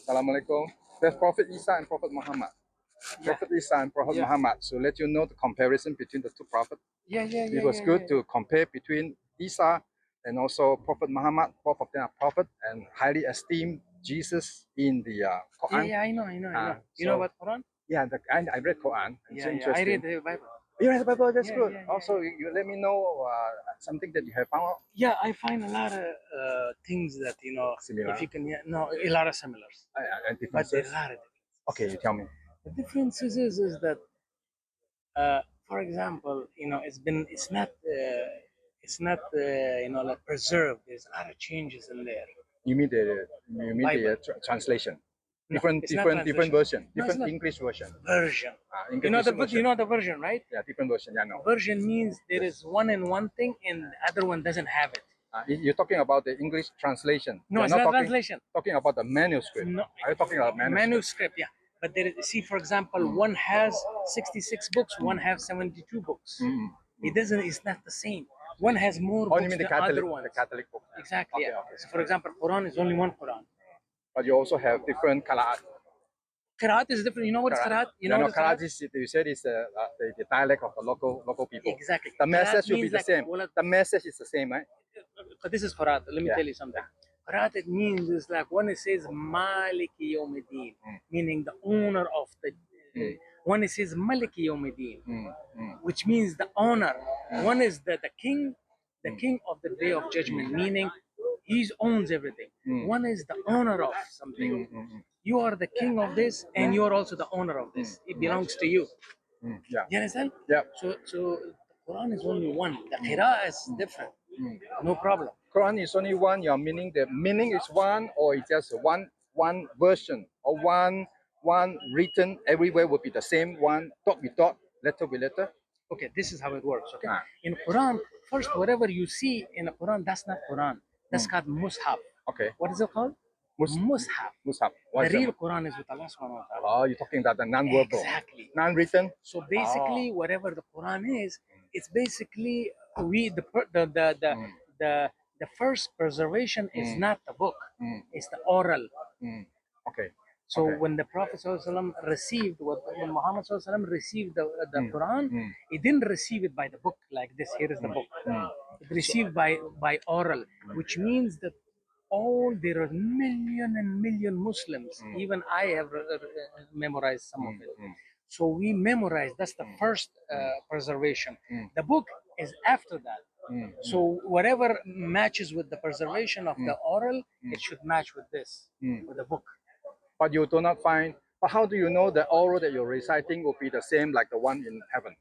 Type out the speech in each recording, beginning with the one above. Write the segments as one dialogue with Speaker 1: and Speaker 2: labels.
Speaker 1: Assalamualaikum. There's Prophet Isa and Prophet Muhammad. Prophet Isa and Prophet Muhammad. So let you know the comparison between the two prophets. It was good to compare between Isa and also Prophet Muhammad. Both of them are prophet and highly esteemed Jesus in the Quran.
Speaker 2: I know. You know about Quran?
Speaker 1: Yeah, I read Quran. It's interesting.
Speaker 2: I read the Bible.
Speaker 1: You read the Bible? That's good. Also, you let me know something that you have found out.
Speaker 2: Yeah, I find a lot of things that
Speaker 1: Similar.
Speaker 2: If you can, a lot of similars,
Speaker 1: And
Speaker 2: but there
Speaker 1: differences.
Speaker 2: are a lot of differences.
Speaker 1: Okay, you tell me.
Speaker 2: The differences is that, for example, it's not like preserved. There's a lot of changes in there.
Speaker 1: You mean the translation?
Speaker 2: No,
Speaker 1: Different
Speaker 2: it's not
Speaker 1: different
Speaker 2: translation.
Speaker 1: version,
Speaker 2: No, it's
Speaker 1: different
Speaker 2: not.
Speaker 1: English version.
Speaker 2: Version.
Speaker 1: English
Speaker 2: You know the
Speaker 1: version.
Speaker 2: you know the version, right?
Speaker 1: Yeah, different version. Yeah, no.
Speaker 2: Version means there is one in one thing and the other one doesn't have it.
Speaker 1: You're talking about the English translation.
Speaker 2: No,
Speaker 1: You're
Speaker 2: it's not
Speaker 1: talking,
Speaker 2: translation.
Speaker 1: Talking about the manuscript.
Speaker 2: No.
Speaker 1: Are you talking about manuscript?
Speaker 2: Manuscript, yeah. But there is, see, for example, one has 66 books, one has 72 books. It doesn't. It's not the same. One has more books
Speaker 1: you mean
Speaker 2: than
Speaker 1: the Catholic,
Speaker 2: other ones.
Speaker 1: the Catholic book?
Speaker 2: Exactly.
Speaker 1: Okay,
Speaker 2: Yeah.
Speaker 1: okay.
Speaker 2: So, for example, Quran is only one Quran.
Speaker 1: But you also have different qira'at.
Speaker 2: Qiraat is different. You know what is Qiraat? You know what is
Speaker 1: qira'at
Speaker 2: Qiraat?
Speaker 1: you said is the dialect of the local people.
Speaker 2: Exactly.
Speaker 1: The message will be
Speaker 2: means
Speaker 1: the
Speaker 2: like,
Speaker 1: same. The message is the same, right?
Speaker 2: But this is Qiraat. Let me tell you something. Qiraat, it means is like when it says Maliki Yawmiddin, meaning the owner of the. When it says Maliki Yawmiddin, which means the owner. One is the king of the day of judgment, meaning he owns everything. One is the owner of something. You are the king of this, and you are also the owner of this. It belongs to you.
Speaker 1: Yeah.
Speaker 2: You understand?
Speaker 1: Yeah.
Speaker 2: So the Quran is only one. The Qira'ah is different. No problem.
Speaker 1: Quran is only one. Your meaning, the meaning is one, or it's just one version, or one written everywhere would be the same. One dot with dot, letter with letter.
Speaker 2: Okay, this is how it works. Okay, in Quran, first whatever you see in the Quran, that's not Quran. That's called Mushaf.
Speaker 1: Okay.
Speaker 2: What is it called? Mushaf.
Speaker 1: Mushaf.
Speaker 2: The real Quran is with Allah subhanahu wa ta'ala.
Speaker 1: Oh, you're talking about the non-verbal.
Speaker 2: Exactly.
Speaker 1: Non-written.
Speaker 2: So basically, whatever the Quran is, it's basically the first preservation is not the book; it's the oral.
Speaker 1: Okay.
Speaker 2: So when the Prophet ﷺ received, when Muhammad ﷺ received the Quran, he didn't receive it by the book like this. Here is the book. It received by oral, which means that there are million Muslims. Even I have memorized some of it. So we memorize. That's the first preservation. The book is after that. So whatever matches with the preservation of the oral, it should match with this, with the book.
Speaker 1: But you do not find. But how do you know the oral that you're reciting will be the same like the one in heaven?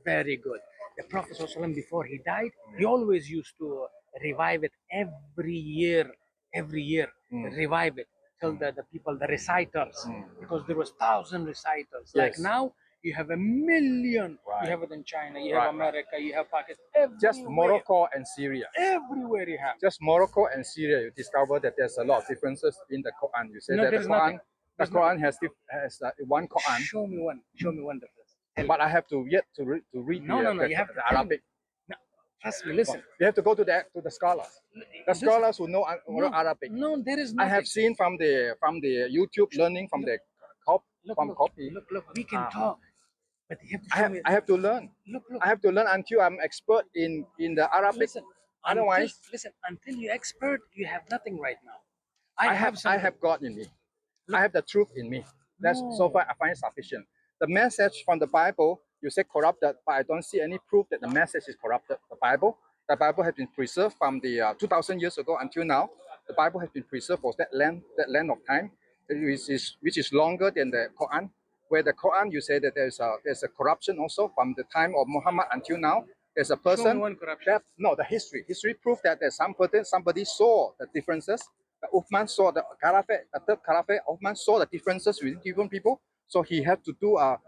Speaker 2: Very good. The Prophet ﷺ, before he died, he always used to revive it every year. Revive it. Tell the people, the reciters, because there was 1,000 reciters. Like now, you have 1 million. You have it in China, you have America, you have Pakistan.
Speaker 1: Just Morocco and Syria.
Speaker 2: Everywhere you have.
Speaker 1: Just Morocco and Syria, you discover that there's a lot of differences in the Quran. You say that the Quran has one Quran.
Speaker 2: Show me one difference.
Speaker 1: But I have to read the Arabic.
Speaker 2: No, trust me, listen.
Speaker 1: You have to go to the scholars. The scholars who know Arabic.
Speaker 2: No, there is nothing.
Speaker 1: I have seen from the YouTube learning from the copy.
Speaker 2: Look, we can talk. But you have to show me.
Speaker 1: I have to learn.
Speaker 2: Look.
Speaker 1: I have to learn until I'm expert in the Arabic.
Speaker 2: Listen,
Speaker 1: otherwise,
Speaker 2: until you're expert, you have nothing right now.
Speaker 1: I have God in me. I have the truth in me. That's so far I find sufficient. The message from the Bible, you say corrupted, but I don't see any proof that the message is corrupted. The Bible has been preserved from the 2,000 years ago until now. The Bible has been preserved for that length of time, which is longer than the Quran. Where the Quran, you say that there's a corruption also from the time of Muhammad until now. There's a person.
Speaker 2: Show me one corruption.
Speaker 1: The history. History proved that there's somebody saw the differences. Uthman saw the caliphate, the third caliphate. Uthman saw the differences within different people. So he had to do a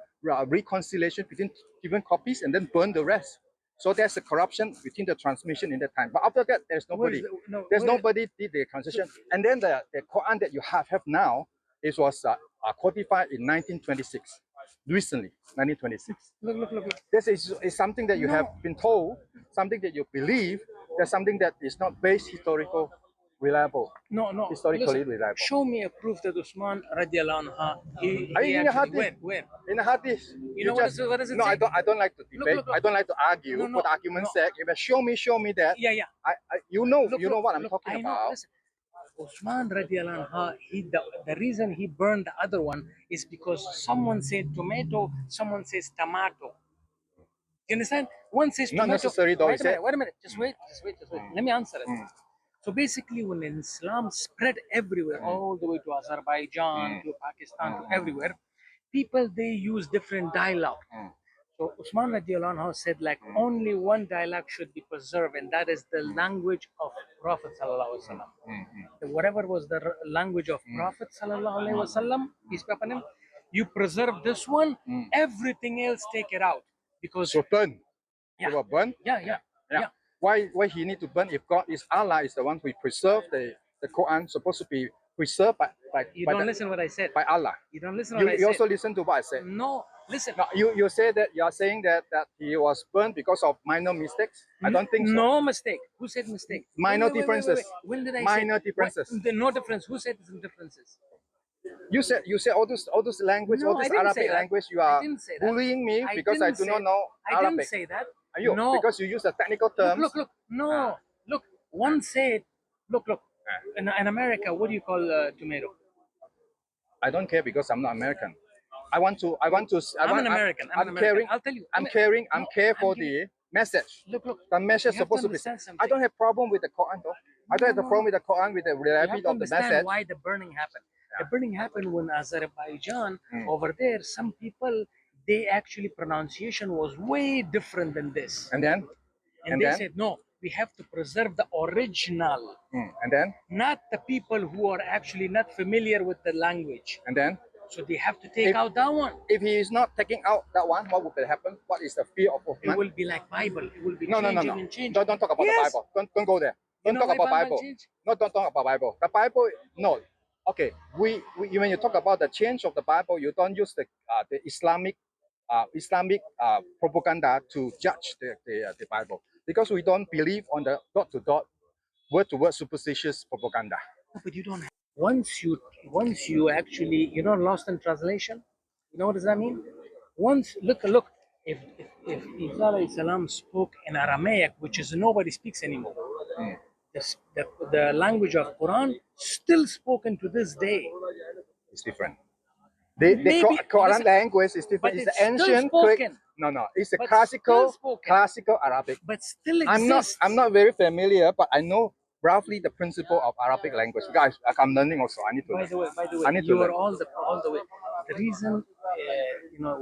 Speaker 1: reconciliation between different copies and then burn the rest. So there's a corruption between the transmission in that time. But after that, there's nobody. Nobody did the transition. And then the Quran that you have now, it was codified in 1926. Recently, 1926.
Speaker 2: Look.
Speaker 1: This is something that you have been told, something that you believe. There's something that is not based historical reliable.
Speaker 2: No, no.
Speaker 1: Historically
Speaker 2: Listen,
Speaker 1: reliable.
Speaker 2: show me a proof that Usman radiallahu anhu, he
Speaker 1: In the
Speaker 2: actually
Speaker 1: hadith.
Speaker 2: where?
Speaker 1: In the hadith.
Speaker 2: You know
Speaker 1: just,
Speaker 2: what does it
Speaker 1: no,
Speaker 2: say?
Speaker 1: I don't like to debate.
Speaker 2: Look.
Speaker 1: I don't like to argue
Speaker 2: No,
Speaker 1: for the argument's
Speaker 2: no.
Speaker 1: sake. If you show me that.
Speaker 2: Yeah.
Speaker 1: You know
Speaker 2: Look,
Speaker 1: what I'm talking
Speaker 2: I know.
Speaker 1: about.
Speaker 2: Listen, Usman radiallahu anhu, the reason he burned the other one is because someone said tomato, someone says tomato. You understand? One says
Speaker 1: Not
Speaker 2: tomato.
Speaker 1: necessary though.
Speaker 2: Wait a minute. Just wait. Let me answer it. So basically, when Islam spread everywhere, all the way to Azerbaijan, to Pakistan, to everywhere, people they use different dialect. So Usman radiallahu anhu said like only one dialect should be preserved, and that is the language of Prophet sallallahu alaihi wasallam. Whatever was the language of Prophet sallallahu alaihi wasallam, peace be upon him, you preserve this one, everything else take it out because
Speaker 1: So burn.
Speaker 2: Yeah.
Speaker 1: You will burn.
Speaker 2: Yeah.
Speaker 1: Why he need to burn if God is Allah is the one who preserved the Quran supposed to be preserved by
Speaker 2: You don't listen what I said.
Speaker 1: by Allah.
Speaker 2: You don't listen what I said.
Speaker 1: You also listen to what I said.
Speaker 2: No, listen.
Speaker 1: No, you say that you are saying that he was burned because of minor mistakes. I don't think so.
Speaker 2: No mistake. Who said mistake?
Speaker 1: Minor differences.
Speaker 2: When did I
Speaker 1: Minor
Speaker 2: say
Speaker 1: differences.
Speaker 2: No difference. Who said some differences?
Speaker 1: You said all those language,
Speaker 2: No,
Speaker 1: all this
Speaker 2: I didn't say
Speaker 1: Arabic
Speaker 2: that.
Speaker 1: language. You
Speaker 2: I
Speaker 1: are
Speaker 2: didn't say that.
Speaker 1: bullying me because I do not know
Speaker 2: I
Speaker 1: Arabic.
Speaker 2: didn't say that.
Speaker 1: Are you?
Speaker 2: No.
Speaker 1: Because you use the technical terms.
Speaker 2: Look. No. Look. One said. Look. In America, what do you call tomato?
Speaker 1: I don't care because I'm not American. I'm an American.
Speaker 2: I'm caring. I'll tell you.
Speaker 1: I'm care for the message.
Speaker 2: Look.
Speaker 1: The message
Speaker 2: You have
Speaker 1: supposed
Speaker 2: to
Speaker 1: to be.
Speaker 2: understand something.
Speaker 1: I don't have problem with the Quran though. I don't have the problem with the Quran with the
Speaker 2: You have
Speaker 1: reliability
Speaker 2: to
Speaker 1: of the
Speaker 2: understand
Speaker 1: message.
Speaker 2: why the burning happened. The burning happened when Azerbaijan over there, some people they actually pronunciation was way different than this.
Speaker 1: And then
Speaker 2: They said no, we have to preserve the original.
Speaker 1: And then
Speaker 2: Not the people who are actually not familiar with the language.
Speaker 1: and then
Speaker 2: So they have to take out that one.
Speaker 1: if he is not taking out that one, what would happen? What is the fear of
Speaker 2: It
Speaker 1: Uthman?
Speaker 2: will be like Bible. It will be
Speaker 1: No.
Speaker 2: changing.
Speaker 1: Don't talk about the
Speaker 2: Yes.
Speaker 1: Bible. Don't go there. Don't talk about Bible. No, don't talk about Bible. The Bible, no. Okay, we when you talk about the change of the Bible, you don't use the Islamic propaganda to judge the Bible because we don't believe on the dot to dot, word to word superstitious propaganda.
Speaker 2: But you don't have, once you actually lost in translation, you know what does that mean? Once look if Isa alayhi salam spoke in Aramaic, which is nobody speaks anymore, the language of Quran still spoken to this day.
Speaker 1: It's different. The Quran
Speaker 2: listen,
Speaker 1: language is different.
Speaker 2: but
Speaker 1: It's
Speaker 2: it's
Speaker 1: the
Speaker 2: still
Speaker 1: ancient
Speaker 2: spoken.
Speaker 1: No, it's the
Speaker 2: But
Speaker 1: classical
Speaker 2: still spoken.
Speaker 1: Arabic.
Speaker 2: But still exists.
Speaker 1: I'm not very familiar, but I know roughly the principle of Arabic language. Guys, I'm learning also. I need to learn.
Speaker 2: By the way,
Speaker 1: I need to
Speaker 2: you are
Speaker 1: learn.
Speaker 2: all the way. The reason,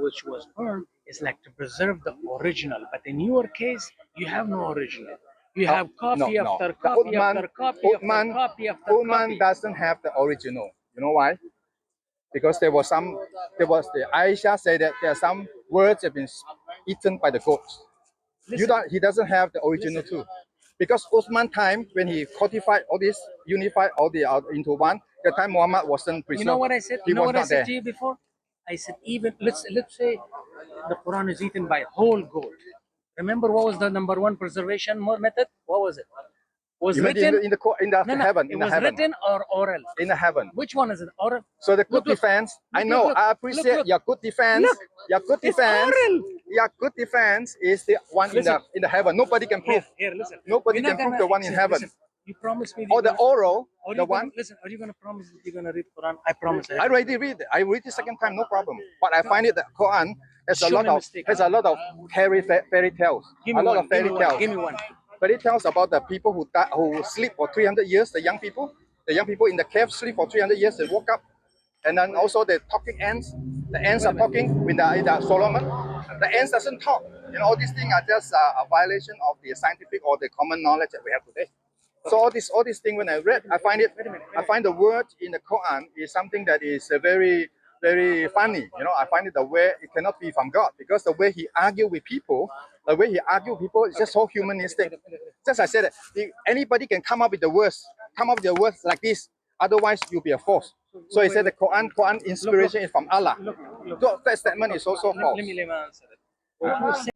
Speaker 2: which was burned is like to preserve the original. But in your case, you have no original. You have copy after copy after copy after copy after copy.
Speaker 1: Doesn't have the original. You know why? Because there was the Aisha said that there are some words have been eaten by the goats. He doesn't have the original too. Because Uthman time when he codified all this, unified all the into one, the time Muhammad wasn't preserved.
Speaker 2: You know what I said?
Speaker 1: He
Speaker 2: You know
Speaker 1: was
Speaker 2: what I
Speaker 1: not
Speaker 2: said
Speaker 1: there.
Speaker 2: to you before? I said even let's say the Quran is eaten by whole goat. Remember what was the number one preservation method? What was it? Was
Speaker 1: You mean
Speaker 2: written
Speaker 1: in the heaven?
Speaker 2: It
Speaker 1: In the
Speaker 2: was
Speaker 1: heaven.
Speaker 2: written or oral?
Speaker 1: In the heaven.
Speaker 2: Which one is it? Oral.
Speaker 1: So the good
Speaker 2: Look,
Speaker 1: defense. I know.
Speaker 2: look,
Speaker 1: I appreciate
Speaker 2: look.
Speaker 1: your good defense.
Speaker 2: Look,
Speaker 1: your good
Speaker 2: it's
Speaker 1: defense.
Speaker 2: oral.
Speaker 1: Your good defense is the one
Speaker 2: Listen.
Speaker 1: in the heaven. Nobody can prove.
Speaker 2: Here, listen.
Speaker 1: Nobody
Speaker 2: We're not
Speaker 1: can prove
Speaker 2: gonna-
Speaker 1: the one in heaven.
Speaker 2: Listen, you promised me.
Speaker 1: Or the oral,
Speaker 2: Are
Speaker 1: the
Speaker 2: you gonna,
Speaker 1: one.
Speaker 2: listen, are you going to promise that you're going to read Quran? I promise.
Speaker 1: I already read it. I read the second time, no problem. But I find it that Quran has
Speaker 2: Show me mistake.
Speaker 1: a lot of fairy tales.
Speaker 2: Give me
Speaker 1: a lot
Speaker 2: one.
Speaker 1: of fairy tales.
Speaker 2: Give me one.
Speaker 1: Fairy tales about the people who sleep for 300 years. The young people in the cave sleep for 300 years. They woke up, and then also the talking ants. The ants are talking with the Solomon. The ants doesn't talk. All these things are just a violation of the scientific or the common knowledge that we have today. So all these things when I read, I find the word in the Quran is something that is very, very funny. I find it the way it cannot be from God because the way he argue with people, is just so humanistic. Just as I said, anybody can come up with the words like this. Otherwise, you'll be a false. So he said the Quran inspiration is from Allah. So that statement is also false.
Speaker 2: Let me answer it.